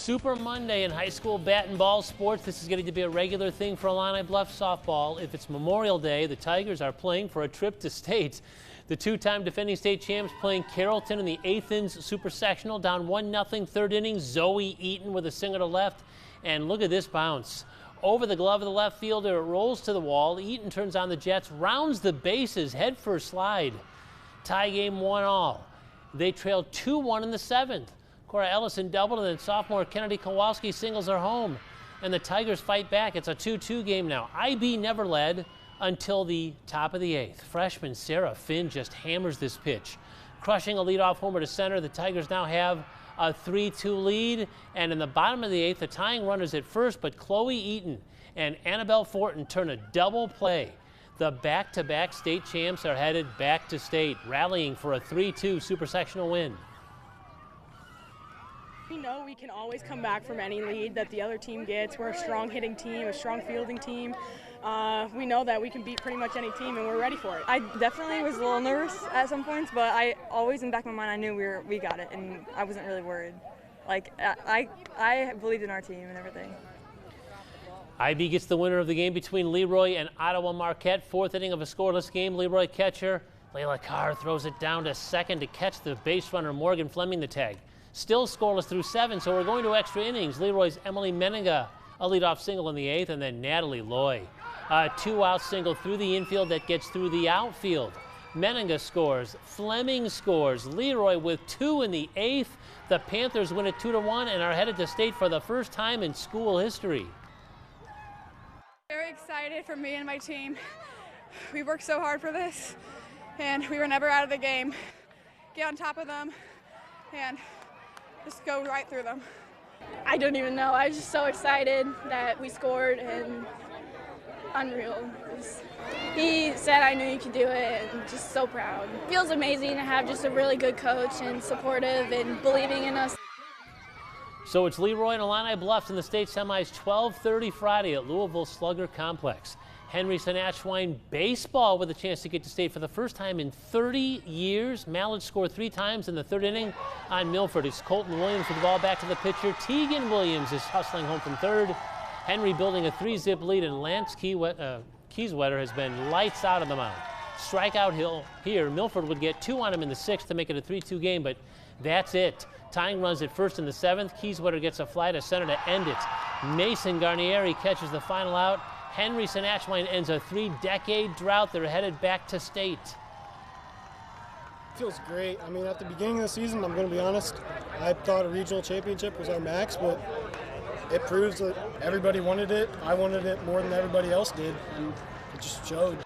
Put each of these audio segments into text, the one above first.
Super Monday in high school bat and ball sports. This is getting to be a regular thing for Illini Bluff softball. If it's Memorial Day, the Tigers are playing for a trip to state. The two-time defending state champs playing Carrollton in the 8th innings super-sectional, down 1-0, third inning. Zoe Eaton with a single to left. And look at this bounce. Over the glove of the left fielder, it rolls to the wall. Eaton turns on the Jets, rounds the bases, head first slide. Tie game 1-all. They trail 2-1 in the 7th. Cora Ellison doubled, and then sophomore Kennedy Kowalski singles her home. And the Tigers fight back. It's a 2-2 game now. IB never led until the top of the 8th. Freshman Sarah Finn just hammers this pitch. Crushing a leadoff homer to center, the Tigers now have a 3-2 lead. And in the bottom of the 8th, the tying runners at first, but Chloe Eaton and Annabelle Fortin turn a double play. The back-to-back state champs are headed back to state, rallying for a 3-2 super-sectional win. We know we can always come back from any lead that the other team gets. We're a strong hitting team, a strong fielding team. We know that we can beat pretty much any team, and we're ready for it. I definitely was a little nervous at some points, but I always in the back of my mind I knew we got it, and I wasn't really worried. Like I believed in our team and everything. IB gets the winner of the game between Leroy and Ottawa Marquette. 4th inning of a scoreless game. Leroy catcher Layla Carr throws it down to second to catch the base runner Morgan Fleming the tag. Still scoreless through 7, so we're going to extra innings. Leroy's Emily Meninga, a leadoff single in the 8th, and then Natalie Loy. A 2-out single through the infield that gets through the outfield. Meninga scores, Fleming scores, Leroy with 2 in the 8th. The Panthers win it 2-1 and are headed to state for the first time in school history. Very excited for me and my team. We worked so hard for this, and we were never out of the game. Get on top of them, and just go right through them. I don't even know. I was just so excited that we scored, and unreal. He said I knew you could do it, and just so proud. It feels amazing to have just a really good coach and supportive and believing in us. So it's Leroy and Illini Bluffs in the state semis 12:30 Friday at Louisville Slugger Complex. Henry Senachwine baseball with a chance to get to state for the first time in 30 years. Mallard scored 3 times in the 3rd inning on Milford. It's Colton Williams with the ball back to the pitcher. Tegan Williams is hustling home from 3rd. Henry building a 3-zip lead, and Lance Kieswetter has been lights out on the mound. Strikeout hill here. Milford would get 2 on him in the 6th to make it a 3-2 game, but that's it. Tying runs at first in the 7th. Kieswetter gets a fly to center to end it. Mason Garnieri catches the final out. Henry Senachwine ends a 3-decade drought. They're headed back to state. Feels great. I mean, at the beginning of the season, I'm going to be honest, I thought a regional championship was our max, but it proves that everybody wanted it. I wanted it more than everybody else did, and it just showed.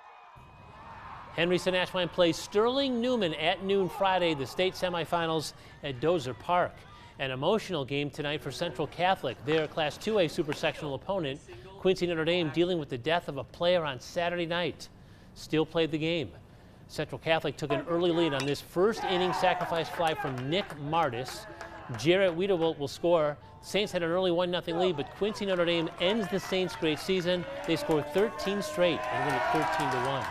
Henry Senachwine plays Sterling Newman at noon Friday, the state semifinals at Dozer Park. An emotional game tonight for Central Catholic. Their Class 2A super-sectional opponent, Quincy Notre Dame, dealing with the death of a player on Saturday night. Still played the game. Central Catholic took an early lead on this first inning sacrifice fly from Nick Martis. Jarrett Wiedewilt will score. Saints had an early 1-0 lead, but Quincy Notre Dame ends the Saints' great season. They score 13 straight and win it 13-1.